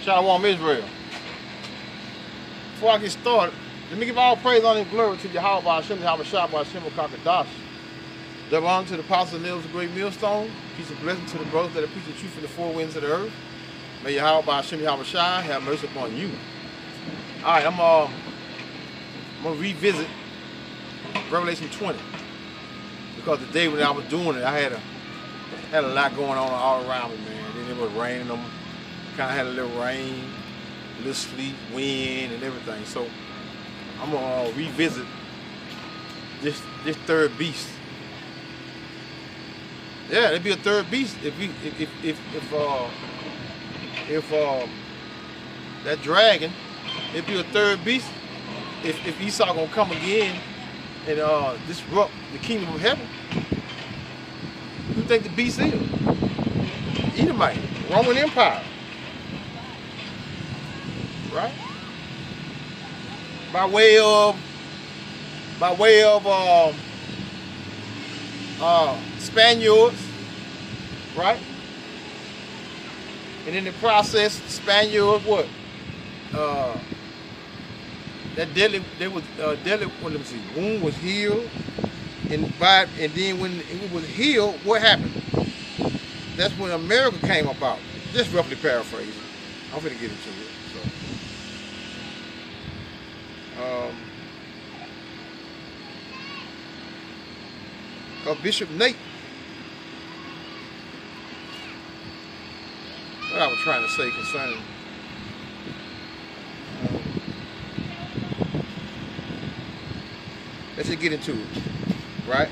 Shalom Israel. Before I get started, let me give all praise, honor, and glory to Yahweh Hashem, Yahweh Shah, Hashem, Kakadash. Double honor to the apostle nails of the great millstone. Peace and blessing to the brothers that are preaching the truth in the four winds of the earth. May Yahweh Hashem, Yahweh Shah have mercy upon you. Alright, I'm gonna revisit Revelation 20. Because the day when I was doing it, I had a lot going on all around me, man. Then it was raining. Kind of had a little rain, a little sleet, wind, and everything. So I'm gonna revisit this third beast. Yeah, it'd be a third beast if that dragon, it'd be a third beast if Esau gonna come again and disrupt the kingdom of heaven. Who do you think the beast is? Edomite, Roman Empire. Right? By way of Spaniards, right? And in the process, Spaniards what? That deadly, wound was healed, and then when it was healed, what happened? That's when America came about. Just roughly paraphrasing. I'm finna get into it. Because Bishop Nate, what I was trying to say concerning let's just get into it, right?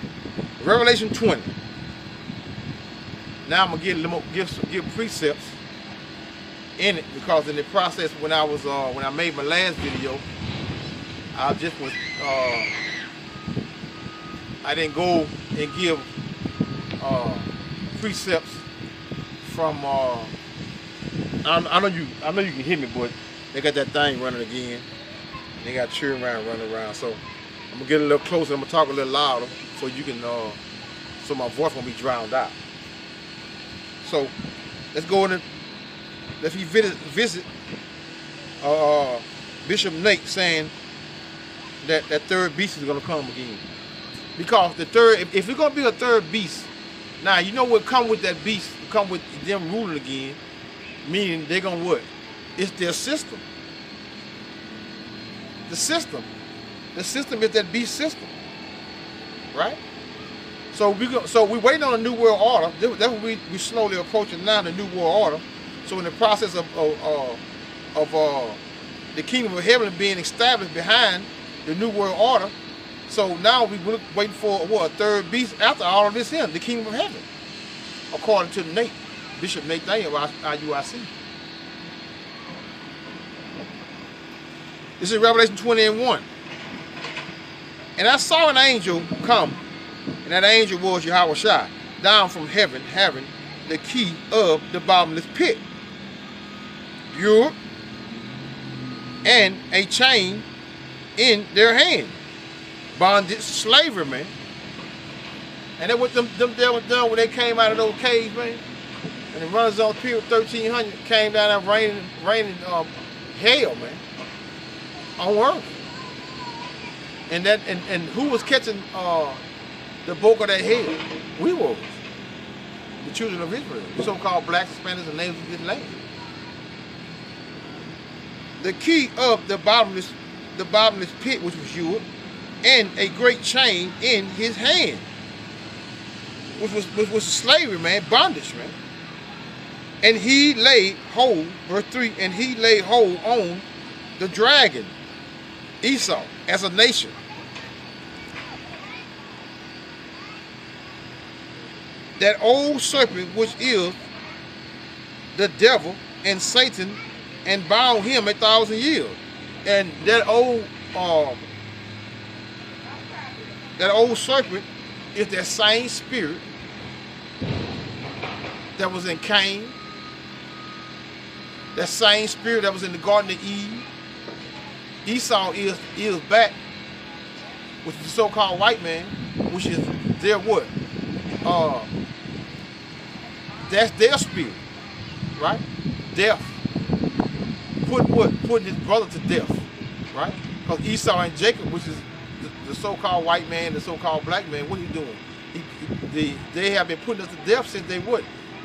Revelation 20. Now I'm gonna give precepts in it, because in the process when I made my last video, I just was I didn't go and give precepts from I know you can hear me, but they got that thing running again. They got children running around, so I'm gonna get a little closer. I'm gonna talk a little louder so you can so my voice won't be drowned out. So let's go in and let's visit Bishop Nate saying that third beast is gonna come again. Because the third, if it's gonna be a third beast, now you know what come with that beast, come with them ruling again, meaning they're gonna what? It's their system. The system is that beast system, right? So we waiting on a new world order. That's what we slowly approaching now, the new world order. So in the process of the kingdom of heaven being established behind the new world order. So now we're waiting for a third beast after all of this here, the kingdom of heaven, according to Nate, Bishop Nathaniel IUIC. This is Revelation 20:1. And I saw an angel come, and that angel was Yahweh Shai, down from heaven, having the key of the bottomless pit, Europe, and a chain in their hand. Bondage, slavery, man. And that's what them devils done when they came out of those caves, man. And the Renaissance period, 1300, came down and raining hell, man, on earth. And who was catching the bulk of that hell? We were. The children of Israel, the so-called blacks, Hispanics, and natives of this land. The key of the bottomless pit, which was Europe, and a great chain in his hand, which was slavery, man, bondage, man. And he laid hold, verse 3, and he laid hold on the dragon, Esau, as a nation. That old serpent, which is the devil and Satan, and bound him 1,000 years. And that old serpent is that same spirit that was in Cain, that same spirit that was in the Garden of Eve. Esau is back, which is the so-called white man, which is their what? That's their spirit, right? Death. putting his brother to death, right? Because Esau and Jacob, which is the so-called white man, the so-called black man, what are you doing? They have been putting us to death since they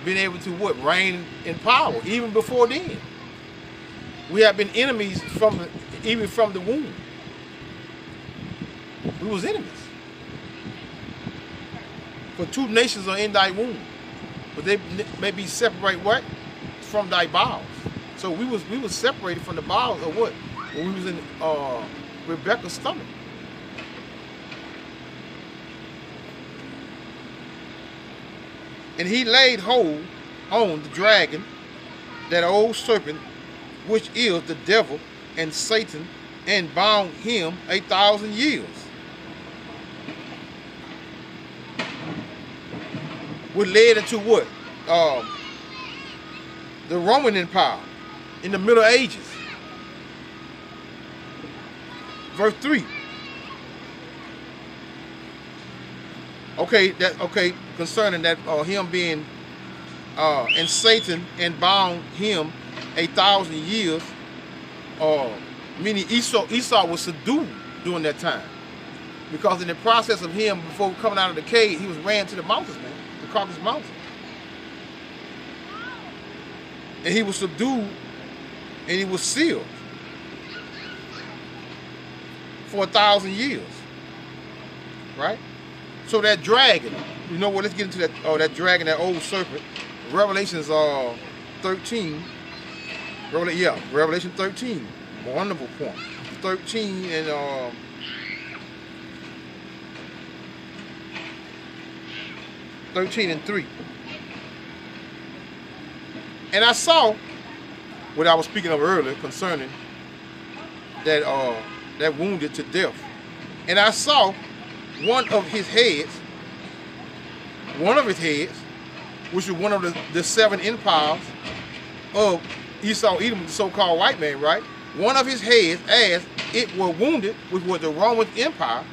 been able to reign in power. Even before then, we have been enemies even from the womb. We was enemies. For two nations are in thy womb, but they may be separate what? From thy bowels. So we was separated from the bowels of what? When we was in Rebecca's stomach. And he laid hold on the dragon, that old serpent, which is the devil and Satan, and bound him 1,000 years. Which led into what? The Roman Empire in the Middle Ages. Verse 3. Okay, concerning that him being and Satan and bound him 1,000 years, meaning Esau was subdued during that time, because in the process of him, before coming out of the cave, he was ran to the mountains, man, the Caucasus Mountains, and he was subdued and he was sealed for 1,000 years, right? So that dragon, you know what? Let's get into that. That dragon, that old serpent. Revelations 13. Revelation 13. Wonderful point. 13 and 13 and 3. And I saw what I was speaking of earlier concerning that wounded to death. And I saw one of his heads, which was one of the 7 empires of Esau, Edom, the so-called white man, right? One of his heads, as it were wounded, which was the Roman Empire,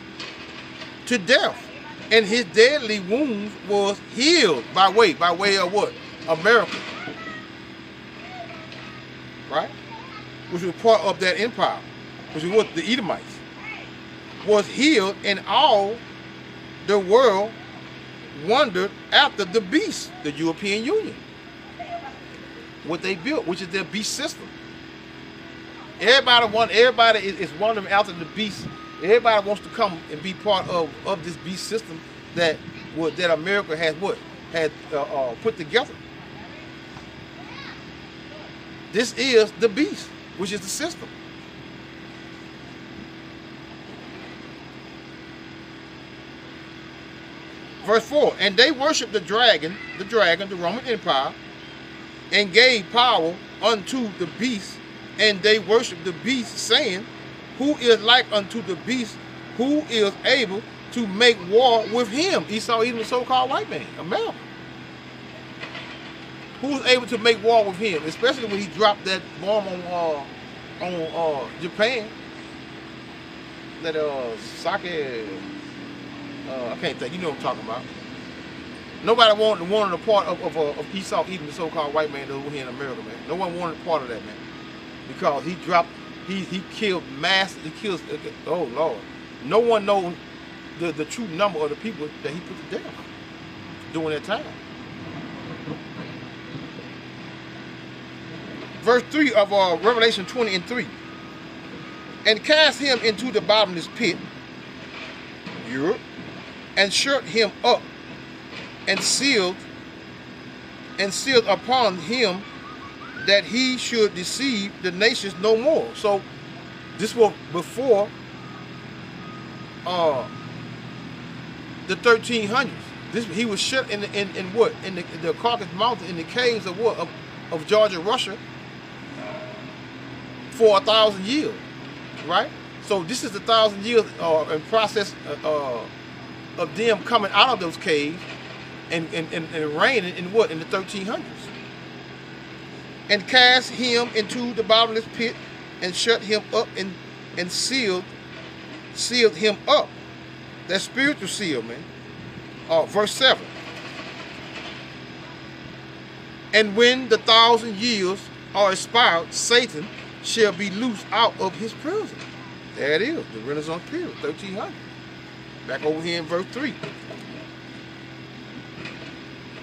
to death. And his deadly wounds was healed by way of what? America. Right? Which was part of that empire, which was what? The Edomites. Was healed, and all the world wondered after the beast, the European Union, what they built, which is their beast system. Everybody is wondering after the beast. Everybody wants to come and be part of this beast system that America has put together. This is the beast, which is the system. Verse 4, and they worshiped the dragon, the Roman Empire, and gave power unto the beast, and they worshiped the beast, saying, who is like unto the beast, who is able to make war with him? Esau, even the so-called white man, America. Who's able to make war with him, especially when he dropped that bomb on Japan, that sake. I can't think. You know what I'm talking about. Nobody wanted a part of Esau, even the so-called white man over here in America, man. No one wanted a part of that, man, because he killed mass. He kills. Oh Lord, no one knows the true number of the people that he put to death during that time. Verse 3 of Revelation 20 and 3. And cast him into the bottomless pit, Europe, and shut him up, and sealed upon him, that he should deceive the nations no more. So this was before the 1300s. He was shut in the Caucasus Mountains, in the caves of Georgia, Russia, for 1,000 years, right? So this is 1,000 years in process of them coming out of those caves and reigning in the 1300s. And cast him into the bottomless pit, and shut him up, and sealed him up. That spiritual seal, man. Verse 7. And when the 1,000 years are expired, Satan shall be loosed out of his prison. There it is, the Renaissance period, 1300. Back over here in verse 3.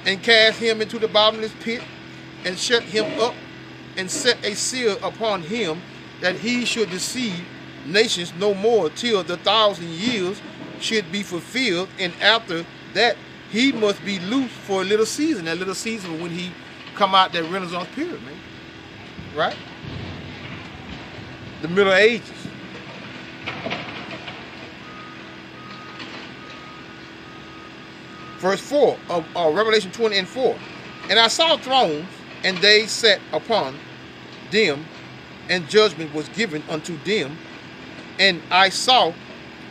And cast him into the bottomless pit, and shut him up, and set a seal upon him, that he should deceive nations no more, till the 1,000 years should be fulfilled, and after that he must be loosed for a little season. That little season when he come out that Renaissance period, man. Right? The Middle Ages. Verse 4 of Revelation 20 and 4. And I saw thrones, and they sat upon them, and judgment was given unto them. And I saw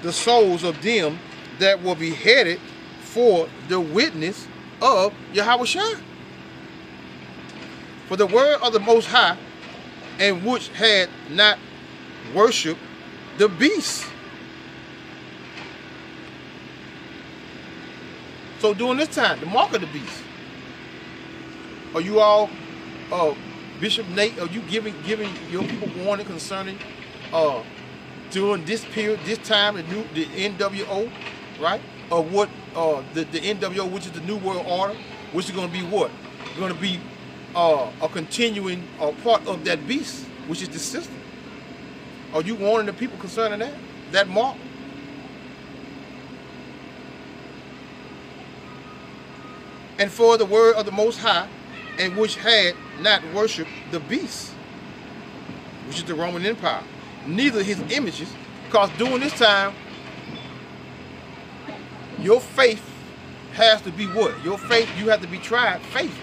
the souls of them that were beheaded for the witness of Yahushua, for the word of the Most High, and which had not worshipped the beast. So during this time, the mark of the beast. Are you all, Bishop Nate, are you giving your people warning concerning during this period, this time, the NWO, right? Or what the NWO, which is the New World Order, which is going to be what? Going to be a continuing part of that beast, which is the system. Are you warning the people concerning that mark? And for the word of the Most High, and which had not worshipped the beast, which is the Roman Empire, neither his images, because during this time, your faith has to be what? Your faith, you have to be tried faith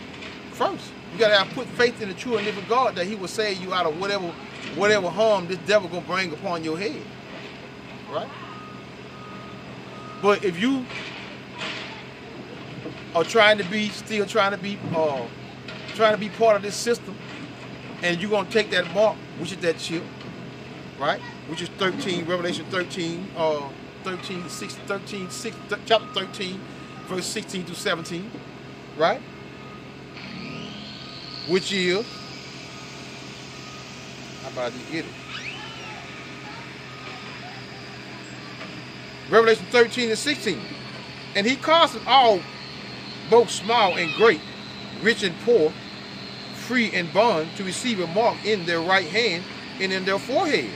first. You got to have put faith in the true and living God that he will save you out of whatever harm this devil going to bring upon your head. Right? But if you are still trying to be part of this system, and you're going to take that mark, which is that chip, right? Which is 13, Revelation 13, chapter 13, verse 16 to 17, right? Which is, how about you get it? Revelation 13 and 16. And he caused all, both small and great, rich and poor, free and bond, to receive a mark in their right hand and in their forehead.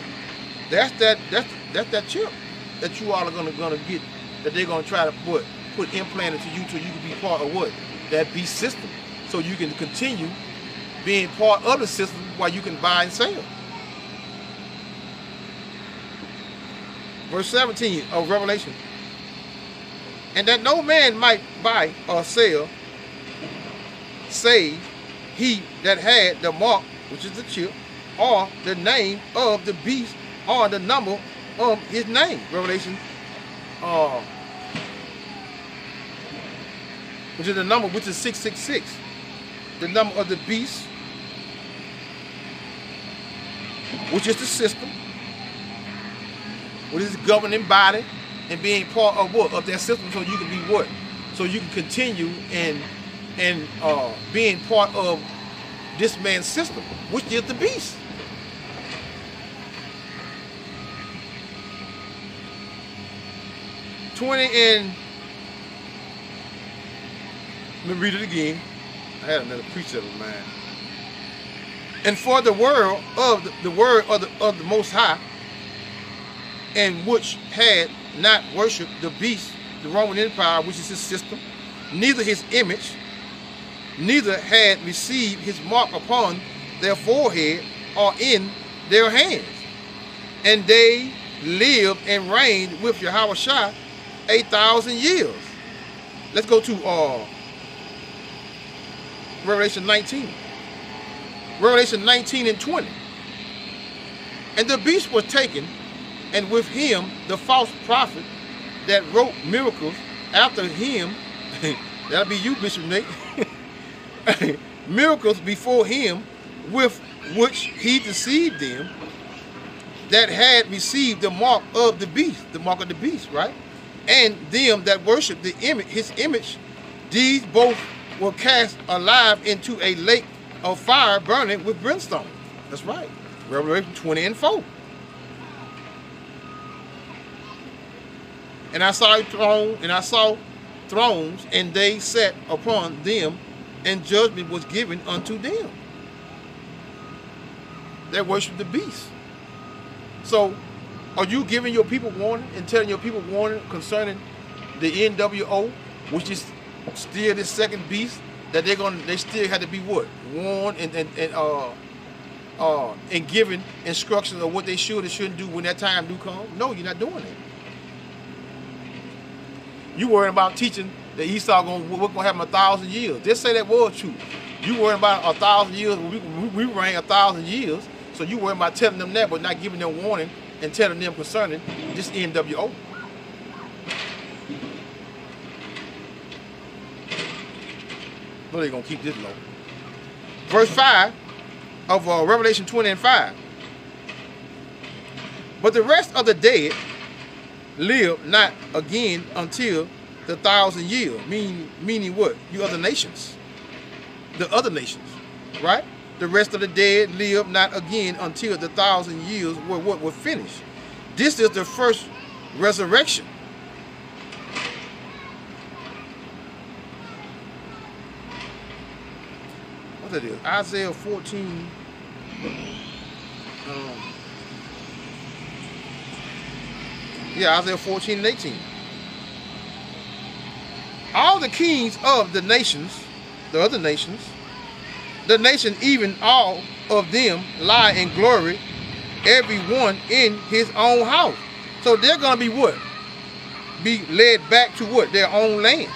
That's that chip that you all are gonna get, that they're gonna try to put implanted to you, so you can be part of what? That beast system. So you can continue being part of the system while you can buy and sell. Verse 17 of Revelation. And that no man might buy or sell, save he that had the mark, which is the chip, or the name of the beast, or the number of his name. Revelation, which is the number, which is 666. The number of the beast, which is the system, which is the governing body, and being part of what? Of that system, so you can be what? So you can continue and being part of this man's system, which is the beast. Let me read it again. I had another precept of mine. And for the word of the Most High, and which had not worshipped the beast, the Roman Empire, which is his system, neither his image, neither had received his mark upon their forehead or in their hands. And they lived and reigned with Yahushua 1,000 years. Let's go to Revelation 19. Revelation 19 and 20. And the beast was taken, and with him the false prophet that wrote miracles after him. That'll be you, Bishop Nate. Miracles before him, with which he deceived them that had received the mark of the beast, right? And them that worshiped his image. These both were cast alive into a lake of fire burning with brimstone. That's right. Revelation 20 and 4. And I saw thrones, and they sat upon them, and judgment was given unto them that worship the beast. So, are you giving your people warning and telling your people warning concerning the NWO, which is still this second beast, that they still had to be what? Warned and given instructions of what they should and shouldn't do when that time do come? No, you're not doing it. You worrying about teaching that Esau we're gonna have him 1,000 years. Just say that was true. You worrying about 1,000 years. We reign 1,000 years. So you worrying about telling them that, but not giving them warning and telling them concerning this NWO. No, they're gonna keep this low. Verse 5 of Revelation 20 and 5. But the rest of the dead live not again until the 1,000 years. Meaning what? You other nations. The other nations, right? The rest of the dead live not again until the 1,000 years were finished. This is the first resurrection. What that is? Isaiah 14. Isaiah 14 and 18. All the kings of the nations, the other nations, the nation, even all of them, lie in glory, everyone in his own house. So they're going to be what? Be led back to what? Their own lands.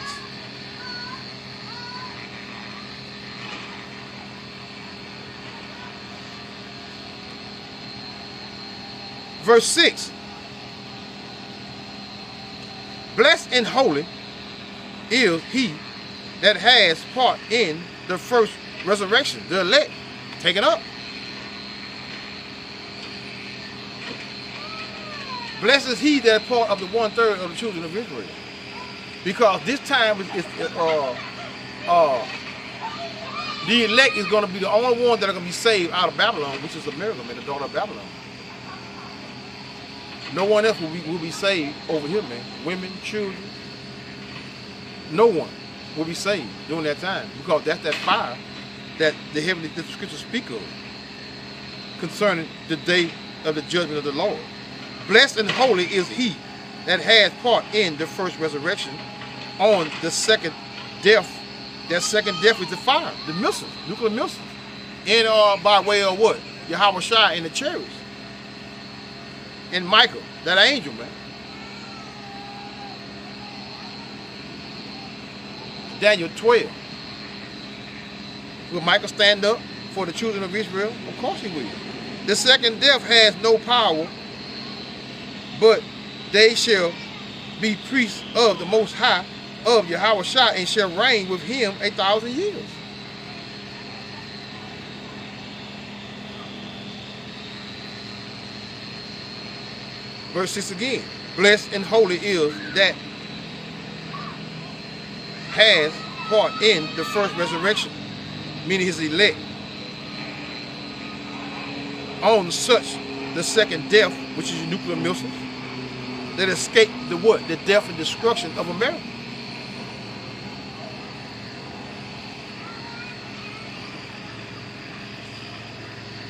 Verse 6. Blessed and holy is he that has part in the first resurrection, the elect, taken up. Blessed is he that part of the 1/3 of the children of Israel. Because this time the elect is going to be the only one that are going to be saved out of Babylon, which is America, man, the daughter of Babylon. No one else will be saved over here, man. Women, children, no one will be saved during that time, because that's that fire that the scriptures speak of concerning the day of the judgment of the Lord. Blessed and holy is he that has part in the first resurrection. On the second death, that second death is the fire, the missiles, nuclear missiles, and by way of what? Yahweh Shai and the chariots, and Michael, that angel, man. Daniel 12. Will Michael stand up for the children of Israel? Of course he will. The second death has no power, but they shall be priests of the Most High, of Yahweh Shai, and shall reign with him 1,000 years. Verse 6 again. Blessed and holy is that has part in the first resurrection, meaning his elect. On such the second death, which is nuclear missiles, that escape the what? The death and destruction of America.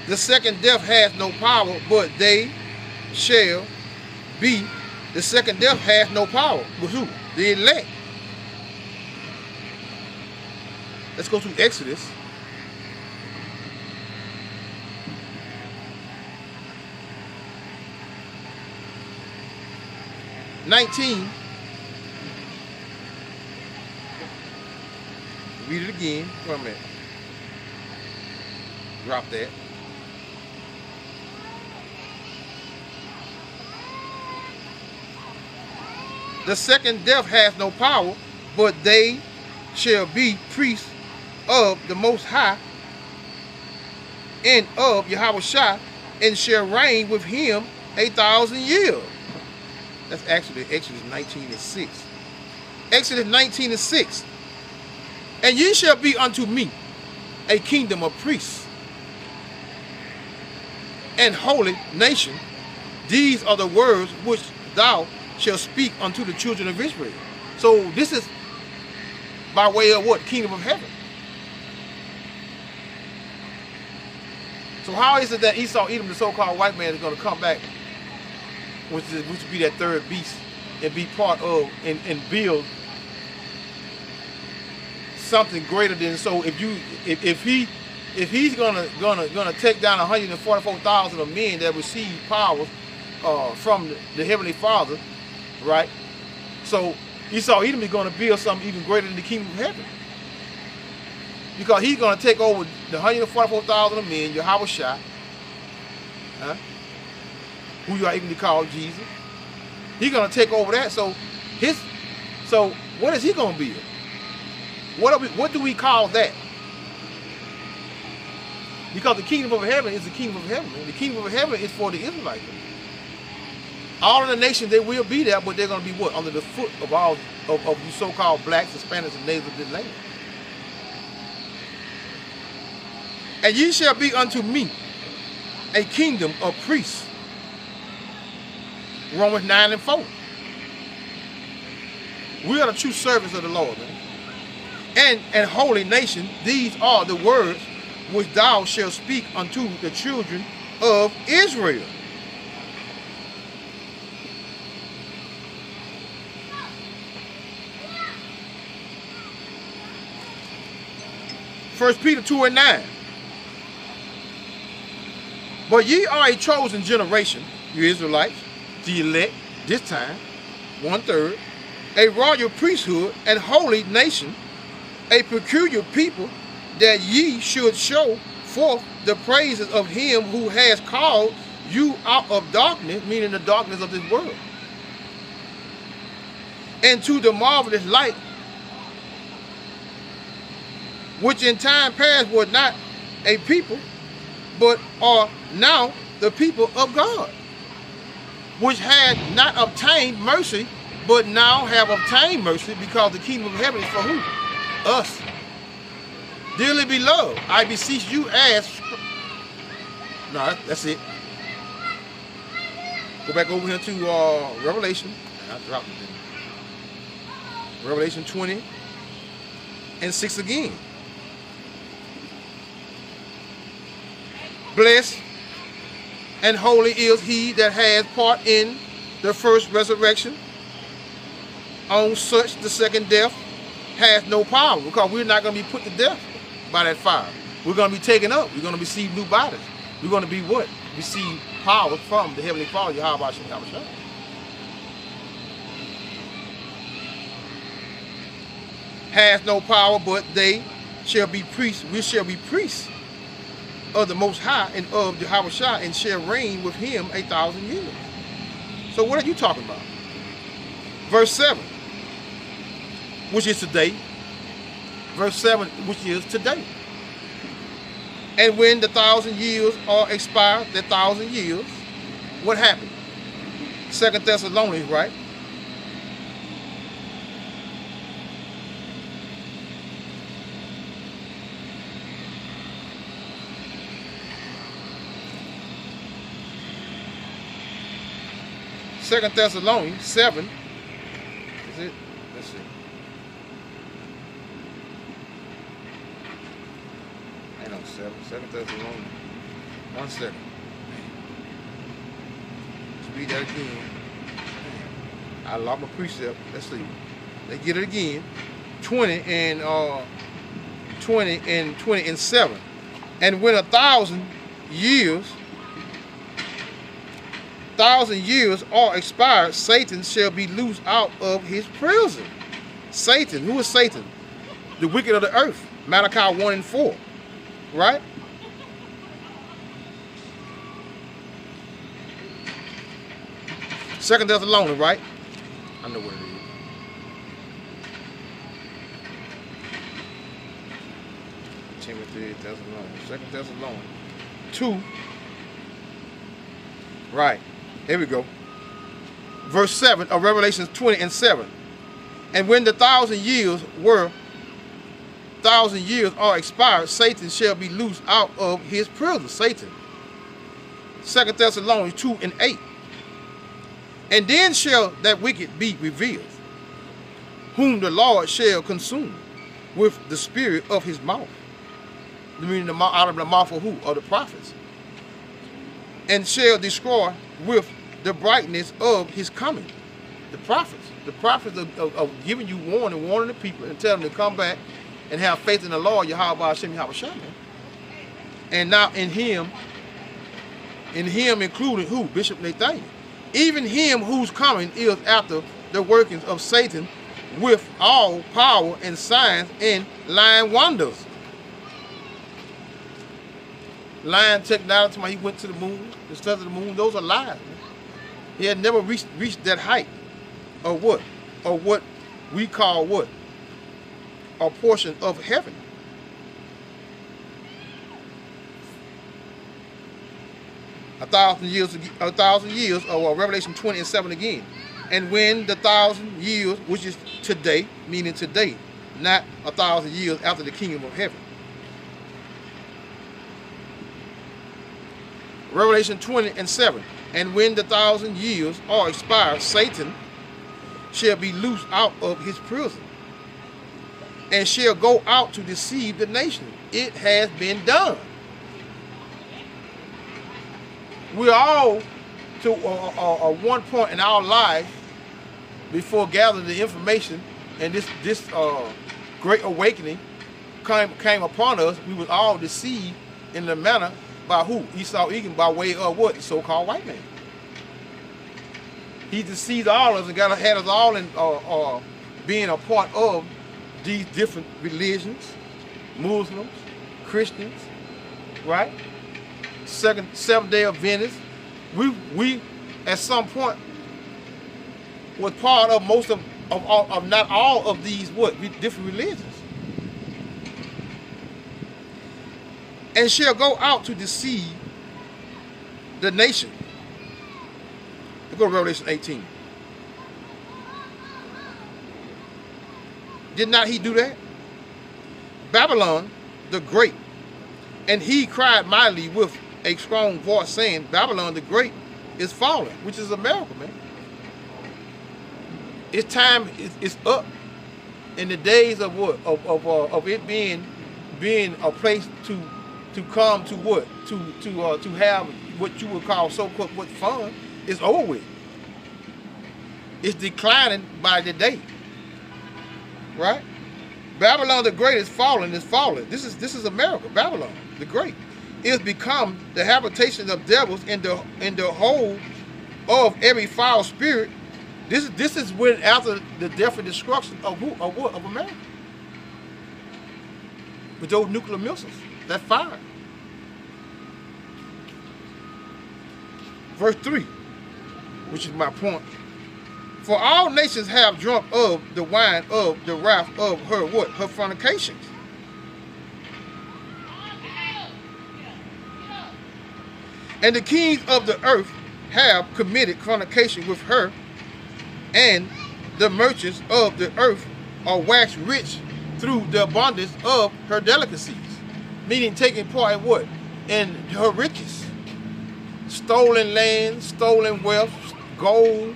The second death has no power, but they shall be. The second death has no power. But who? The elect. Let's go to Exodus. (19). Read it again. Wait a minute. Drop that. The second death has no power, but they shall be priests of the Most High and of Yahweh Shai, and shall reign with him 1,000 years. That's actually Exodus 19 and 6. Exodus 19 and 6. And ye shall be unto me a kingdom of priests and holy nation, these are the words which thou shalt speak unto the children of Israel. So this is by way of what? Kingdom of heaven. So how is it that Esau, Edom, the so-called white man, is going to come back, which would be that third beast, and be part of and build something greater than? So if he's gonna take down 144,000 of men that receive powers from the Heavenly Father, right? So Esau, Edom is going to build something even greater than the kingdom of heaven, because he's going to take over the 144,000 of men, Yahweh Shai, who you are even called Jesus. He's going to take over that. So what is he going to build? What do we call that? Because the kingdom of heaven is the kingdom of heaven. And the kingdom of heaven is for the Israelites. All of the nations, they will be there, but they're going to be what? Under the foot of all of you so-called blacks, Hispanics, and natives of this land. And ye shall be unto me a kingdom of priests. Romans 9:4. We are the true servants of the Lord, man. And holy nation, these are the words which thou shalt speak unto the children of Israel. First Peter 2:9. But ye are a chosen generation, you Israelites, the elect, this time, 1/3, a royal priesthood and holy nation, a peculiar people, that ye should show forth the praises of him who has called you out of darkness, meaning the darkness of this world, into the marvelous light, which in time past were not a people, but are now the people of God, which had not obtained mercy, but now have obtained mercy, because the kingdom of heaven is for who? Us. Dearly beloved, I beseech you as... No, that's it. Go back over here to Revelation. I dropped it. Revelation 20:6 again. Blessed and holy is he that has part in the first resurrection. On such the second death has no power, because we're not going to be put to death by that fire. We're going to be taken up. We're going to receive new bodies. We're going to be what? Receive power from the Heavenly Father, Yahweh Shai. Has no power, but they shall be priests. We shall be priests of the Most High and of Yahweh Shai, and shall reign with him 1,000 years. So what are you talking about? Verse 7, which is today. Verse 7, which is today. And when the 1,000 years are expired, the 1,000 years, what happened? 2 Thessalonians, right? Second Thessalonians 7. Is it? Let's see. Ain't no 7. 2 Thessalonians. 1 second. Let's read that again. I lost my precept. Let's see. Let's get it again. 20 and 7. And when 1,000 years are expired, Satan shall be loosed out of his prison. Satan, who is Satan? The wicked of the earth. Malachi 1:4, right? Second Thessalonians, right? I know what it is. Timothy, Thessalonians, Second Thessalonians 2, right? Here we go. Verse 7 of Revelation 20:7. And when the 1,000 years are expired, Satan shall be loosed out of his prison. Satan 2 Thessalonians 2 and 8. And then shall that wicked be revealed, whom the Lord shall consume with the spirit of his mouth. Meaning out of the mouth of who? Of the prophets. And shall destroy with the brightness of his coming. The prophets. The prophets of giving you warning the people and telling them to come back and have faith in the Lord, Yahweh Hashem Yahweh Shalom. And now in him including who? Bishop Nathaniel. Even him whose coming is after the workings of Satan with all power and signs and lying wonders. Lying technology, he went to the moon, the stuff of the moon, those are lies. Man. He had never reached that height of what? Or what we call what? A portion of heaven. A thousand years of Revelation 20 and 7 again. And when the 1,000 years, which is today, meaning today, not 1,000 years after the kingdom of heaven. Revelation 20 and 7. And when the 1,000 years are expired, Satan shall be loosed out of his prison and shall go out to deceive the nation. It has been done. We're all to one point in our life before gathering the information and this great awakening came upon us. We were all deceived in the manner by who? Esau Edom, by way of what? The so-called white man. He deceived all of us and had us all in being a part of these different religions, Muslims, Christians, right? Seventh-day Adventists. We at some point was part of most of not all of these different religions. And shall go out to deceive the nation. Let's go to Revelation 18. Did not he do that? Babylon the Great. And he cried mightily with a strong voice, saying, Babylon the Great is fallen, which is America, man. Its time is up. In the days of what? Of it being a place to come to what? To have what you would call so-called what fun is over with. It's declining by the day. Right? Babylon the Great is fallen, This is America, Babylon the Great. It has become the habitation of devils and the whole of every foul spirit. This is when after the death and destruction of who? Of what? Of America. With those nuclear missiles, that fire. Verse 3, which is my point. For all nations have drunk of the wine of the wrath of her what? Her fornications. And the kings of the earth have committed fornication with her, and the merchants of the earth are waxed rich through the abundance of her delicacies. Meaning taking part in what? In her riches. Stolen land, stolen wealth, gold,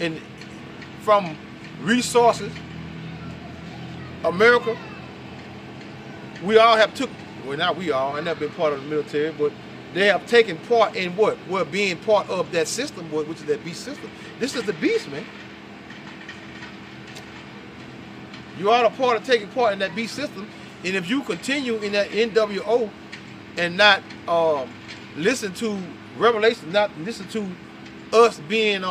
and from resources. America, we all have not we all, I never been part of the military, but they have taken part in what? Well, being part of that system, which is that beast system. This is the beast, man. You are a part of taking part in that beast system, and if you continue in that NWO and not listen to Revelation, not listen to us being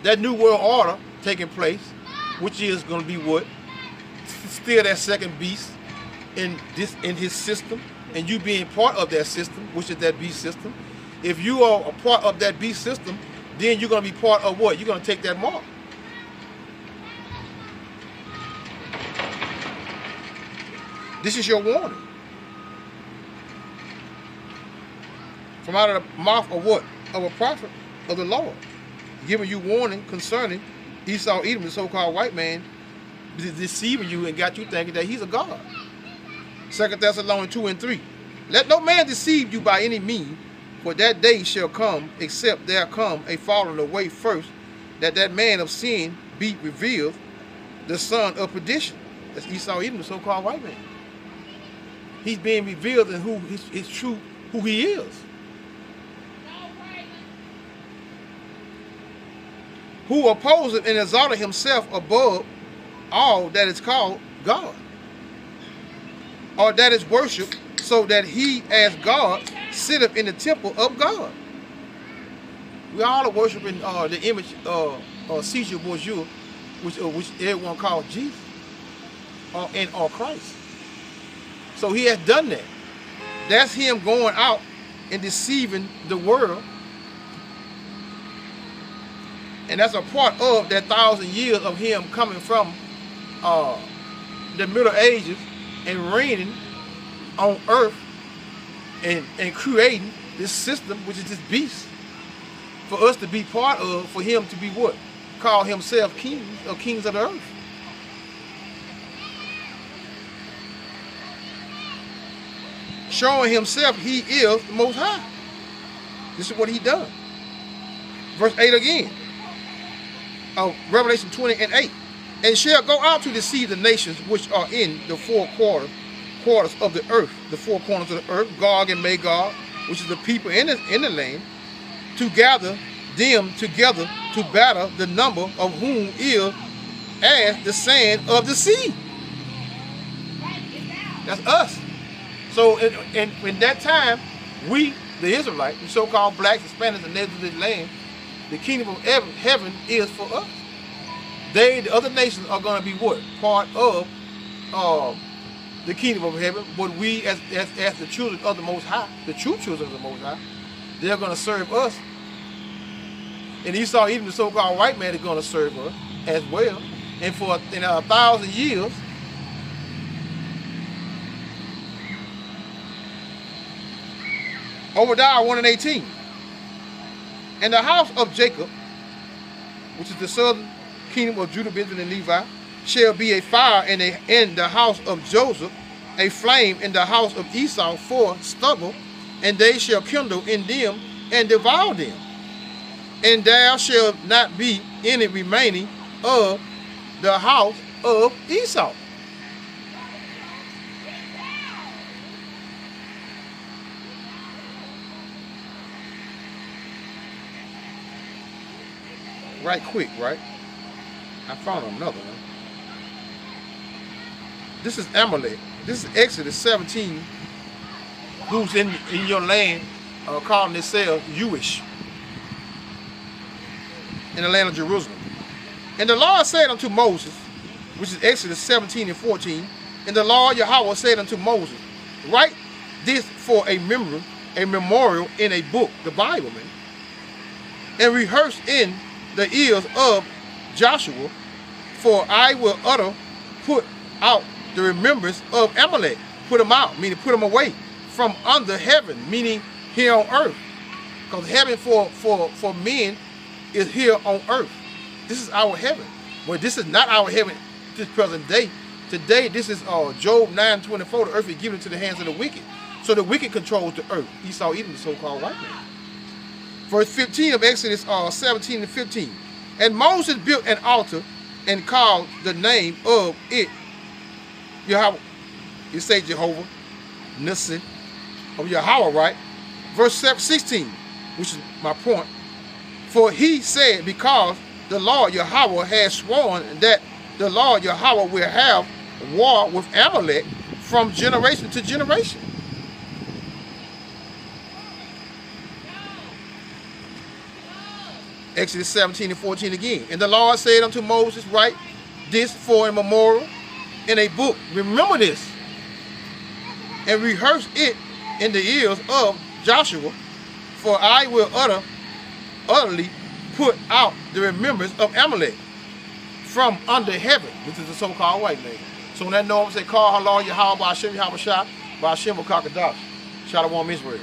that new world order taking place, which is going to be what? Still that second beast in his system, and you being part of that system, which is that beast system. If you are a part of that beast system, then you're going to be part of what? You're going to take that mark. This is your warning. From out of the mouth of what? Of a prophet of the Lord. Giving you warning concerning Esau Edom, the so-called white man, deceiving you and got you thinking that he's a god. 2 Thessalonians 2 and 3. Let no man deceive you by any means, for that day shall come, except there come a falling away first, that man of sin be revealed, the son of perdition. That's Esau Edom, the so-called white man. He's being revealed in who his true, who he is. Who opposeth and exalted himself above all that is called God, or that is worshipped, so that he as God sitteth in the temple of God. We all are worshiping the image of Caesar Borgia, which everyone calls Jesus or Christ. So he has done that. That's him going out and deceiving the world. And that's a part of that 1,000 years of him coming from the Middle Ages and reigning on earth and creating this system, which is this beast, for us to be part of, for him to be what? Call himself king or kings of the earth. Showing himself he is the Most High. This is what he done. Verse 8 again. Of Revelation 20:8. And shall go out to deceive the nations which are in the four quarters of the earth, the four corners of the earth, Gog and Magog, which is the people in the land, to gather them together to battle, the number of whom is as the sand of the sea. That's us. So in that time, we, the Israelites, the so-called blacks, Hispanics, and natives of this land, the kingdom of heaven is for us. The other nations are going to be what? Part of the kingdom of heaven. But we, as the children of the Most High, the true children of the Most High, they're going to serve us. And Esau, even the so-called white man, is going to serve us as well. And for 1,000 years, Obadiah 1:18. And the house of Jacob, which is the southern kingdom of Judah, Benjamin, and Levi, shall be a fire in the house of Joseph, a flame in the house of Esau for stubble, and they shall kindle in them and devour them. And there shall not be any remaining of the house of Esau. Right quick, right? I found another one. This is Amalek. This is Exodus 17, who's in your land calling themselves Jewish, in the land of Jerusalem. And the Lord said unto Moses, which is Exodus 17:14, and the Lord Yahweh said unto Moses, write this for a memorial in a book, the Bible, man, and rehearse in the ears of Joshua, for I will put out the remembrance of Amalek. Put them out, meaning put them away from under heaven, meaning here on earth. Because heaven for men is here on earth. This is our heaven. But this is not our heaven this present day. Today, this is Job 9:24. The earth is given into the hands of the wicked. So the wicked controls the earth. Esau Edom, the so-called white man. Verse 15 of Exodus 17:15. And Moses built an altar and called the name of it Yahweh. You say Jehovah, Nissi, of Yahweh, right? Verse 16, which is my point. For he said, because the Lord Yahweh has sworn that the Lord Yahweh will have war with Amalek from generation to generation. Exodus 17:14 again. And the Lord said unto Moses, write this for a memorial in a book. Remember this, and rehearse it in the ears of Joshua, for I will utterly put out the remembrance of Amalek from under heaven. This is the so-called white man. So when that norm say, call her Lord Yahweh by Hashem Yahweh Shah, by Hashem Kakadash. Shalom Israel.